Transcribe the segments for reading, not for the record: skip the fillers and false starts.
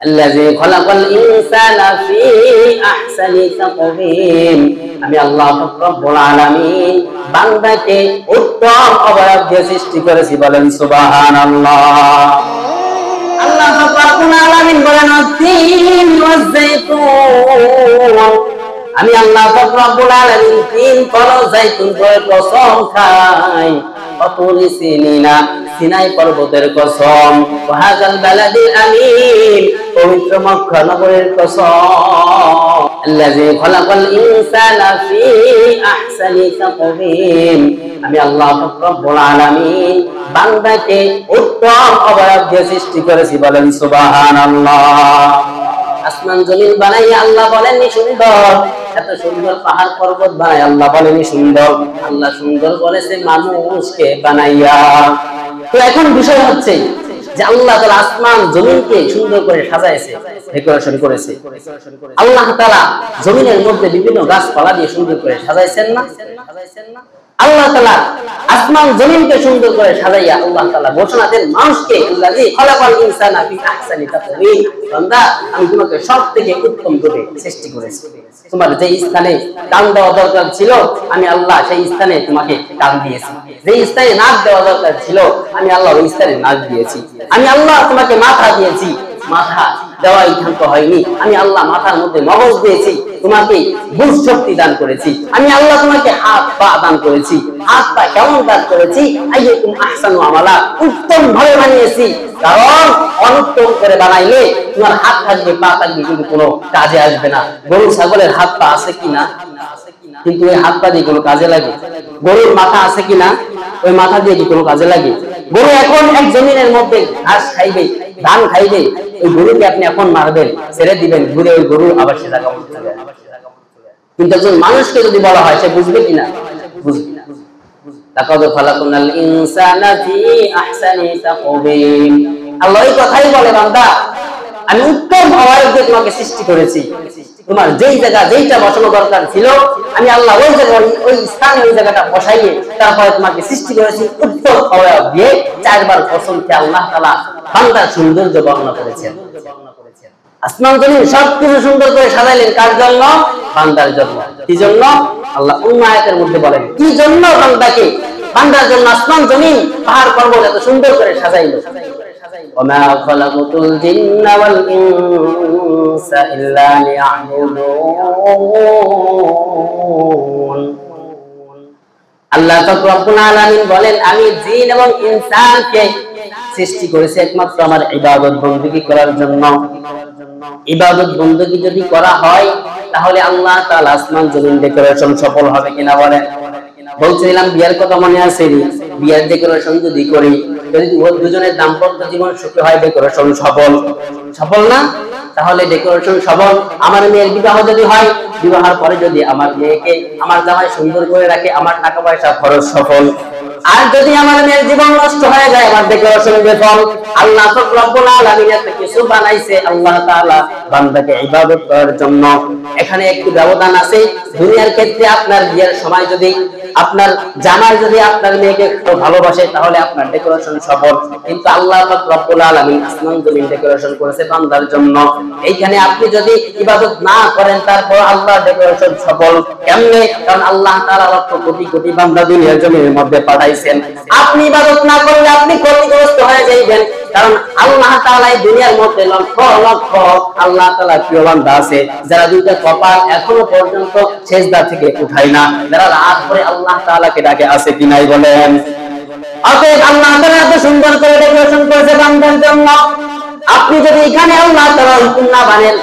আল্লাযী খালাকাল ইনসানা ফী আহসানি তাকওয়ীম। আমি আল্লাহ রাব্বুল আলামিন বান্দাকে উত্তম অবয়ব দিয়ে সৃষ্টি করেছি, বলেন সুবহানাল্লাহ। আল্লাহ রাব্বুল আলামিন বলেন তিন ওয়াজ যাইতুন। আমি আল্লাহ রাব্বুল আলামিন তিন ফল যাইতুন করে কসম খাই। অতুলি সিনিনা, সিনাই পর্বতের কসম। ওয়াহাজাল বালাদিল আমিন, পবিত্র মক্কা নগরের কসম। আল্লাযী খালাকাল ইনসানা ফী আহসানি তাকওয়ীম। আমি আল্লাহ রাব্বুল আলামিন বান্দাকে উত্তম অবয়ব দিয়ে সৃষ্টি করেছি, বলেন সুবহানাল্লাহ। আসমান জমিন বানাইয়া আল্লাহ বলেননি সুন্দর, এত সুন্দর পাহাড় পর্বত বানাই আল্লাহ বলেননি সুন্দর, আল্লাহ সুন্দর বলেছে মানুষকে বানাইয়া। তো এখন বিষয় হচ্ছে যে আল্লাহ তাআলা আসমান জমিনকে সুন্দর করে সাজাইছে, ডেকোরেশন করেছে। আল্লাহ তাআলা জমিনের মধ্যে বিভিন্ন গাছপালা দিয়ে সুন্দর করে সাজাইছেন না? আল্লাহ তাআলা আসমান জমিনকে সুন্দর করে সাজাইয়া আল্লাহ তাআলা ঘোষণা দেন মানুষকে, আল্লাযী খালাকাল ইনসানা ফী আহসানি তাকওয়ীম। বান্দা, আমি তোমাকে সবথেকে উত্তম রূপে সৃষ্টি করেছি। তোমার যে স্থানে কান দেওয়া দরকার ছিল আমি আল্লাহ সেই স্থানে তোমাকে কান দিয়েছি। যে স্থানে নাক দেওয়া দরকার ছিল আমি আল্লাহ ওই স্থানে নাক দিয়েছি। আমি আল্লাহ তোমাকে মাথা দিয়েছি, মাথা দেওয়াই ক্ষান্ত হয়নি। আমি আল্লাহ মাথার মধ্যে মগজ দিয়েছি, তোমাকে বুঝ শক্তি দান করেছি। আমি আল্লাহ তোমাকে হাত পা দান করেছি। হাত পা কেমন দান করেছি? আইয়াকুম আহসানু আমালা, উত্তম ভাবে বানিয়েছি। কারণ অনুত্তম করে বানাইলে তোমার হাত থাকবে পা থাকবে কিন্তু কোনো কাজে আসবে না। গরু ছাগলের হাত পা আছে কিনা, কিন্তু ওই হাত পা দিয়ে কোনো কাজে লাগে? গরুর মাথা আছে কিনা, ওই মাথা দিয়ে কি কোনো কাজে লাগে? গরু এখন এক জমিনের মধ্যে ঘাস খাইবে, ধান খাইবে, ওই গরুকে আপনি এখন মারবেন, ছেড়ে দিবেন, ঘুরে ওই গরু আবার সে জায়গা মতো চলে যাবে। কিন্তু একজন মানুষকে যদি বলা হয় সে বুঝবে কিনা? বুঝবে না। লাকাদ খালাকনাল ইনসানা ফী আহসানি তাকওয়ীম। আল্লাহ এই কথাই বলে, বান্দা আমি উত্তম অবয়ব দিয়ে তোমাকে সৃষ্টি করেছি। তোমার যেই জায়গা যেইটা বসানো দরকার ছিল আমি আল্লাহ ওই জায়গা ওই স্থানে ওই জায়গাটা বসাইয়ে তারপরে তোমাকে সৃষ্টি করেছি উত্তম অবয়ব দিয়ে। চারবার কসম খেয়ে আল্লাহ তাআলা বান্দার সৌন্দর্য বর্ণনা করেছেন। আসমান জমিন সবকিছু সুন্দর করে সাজাইলেন কার জন্য? বান্দার জন্য। কি জন্য? আল্লাহ অন্য আয়াতের মধ্যে বলেন কি জন্য বান্দাকে, বান্দার জন্য আসমান জমিন পাহাড় পর্বত এত সুন্দর করে সাজাইলো। ওমা খালাকাতুল জিন্না ওয়াল ইনসা ইল্লা লিয়াবুদুন। আল্লাহ রাব্বুল আলামিন বলেন আমি জিন এবং ইনসানকে সৃষ্টি করেছি একমাত্র আমার ইবাদত বندگی করার জন্য। ইবাদত বندگی যদি করা হয় তাহলে আল্লাহ তাআলা আসমান জমিন ডেকোরেশন সফল হবে কিনা বলেন? বলছিলাম বিয়ার কথা মনে আছে? বিয়ার ডেকোরেশন যদি করি, যদি দুজনের দাম্পত্য জীবন সুখী হয়, ডেকোরেশন সফল। সফল না? তাহলে ডেকোরেশন সফল। আমার মেয়ের বিবাহ যদি হয়, বিবাহের পরে যদি আমার মেয়েকে আমার জামাই সুন্দর করে রাখে, আমার টাকা পয়সা খরচ সফল। আর যদি আমার মেয়ের জীবন নষ্ট হয়ে যায়, আমার ডেকোরেশন বিফল। আল্লাহ রাব্বুল আলামিন এত কিছু বানাইছে আল্লাহ তাআলা বান্দাকে ইবাদত করার জন্য। এখানে একটু ব্যবধান আছে। দুনিয়ার ক্ষেত্রে আপনার বিয়ের সময় যদি আপনার জামাই যদি আপনার মেয়েকে ভালোবাসে তাহলে আপনার ডেকোরেশন সফল। কিন্তু আল্লাহ রাব্বুল আলামিন আসমান জমিন ডেকোরেশন করেছে বান্দার জন্য। এইখানে আপনি যদি ইবাদত না করেন তারপর আল্লাহর ডেকোরেশন সফল কেমনে? কারণ আল্লাহ তাআলা লক্ষ কোটি কোটি বান্দা দুনিয়ার জমিনের মধ্যে পাঠাইছেন। আপনি ইবাদত না করলে আপনি ক্ষতিগ্রস্ত হয়ে যাবেন। কারণ আল্লাহ তাআলা এই দুনিয়ার মধ্যে লক্ষ লক্ষ আল্লাহ তাআলার প্রিয় বান্দা আছে যারা দুইটা কপাল এখনো পর্যন্ত সিজদা থেকে উঠায় না, যারা রাত করে আল্লাহ তাআলাকে ডাকে, আছে কি নাই বলেন? অতএব আল্লাহ তাআলা এত সুন্দর করে ডেকোরেশন করেছে বান্দার জন্য। আপনি যদি এখানে আল্লাহ তাআলার হুকুম না মানেন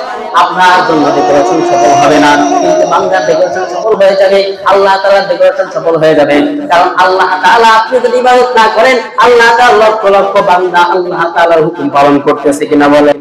আপনার জন্য ডেকোরেশন সফল হবে না। কিন্তু বান্দার ডেকোরেশন সফল হয়ে যাবে, আল্লাহ তাআলার ডেকোরেশন সফল হয়ে যাবে। কারণ আল্লাহ তাআলা আপনি যদি ইবাদত না করেন আল্লাহ তাআলা লক্ষ লক্ষ বান্দা আল্লাহ তাআলার হুকুম পালন করতেছে কিনা বলেন?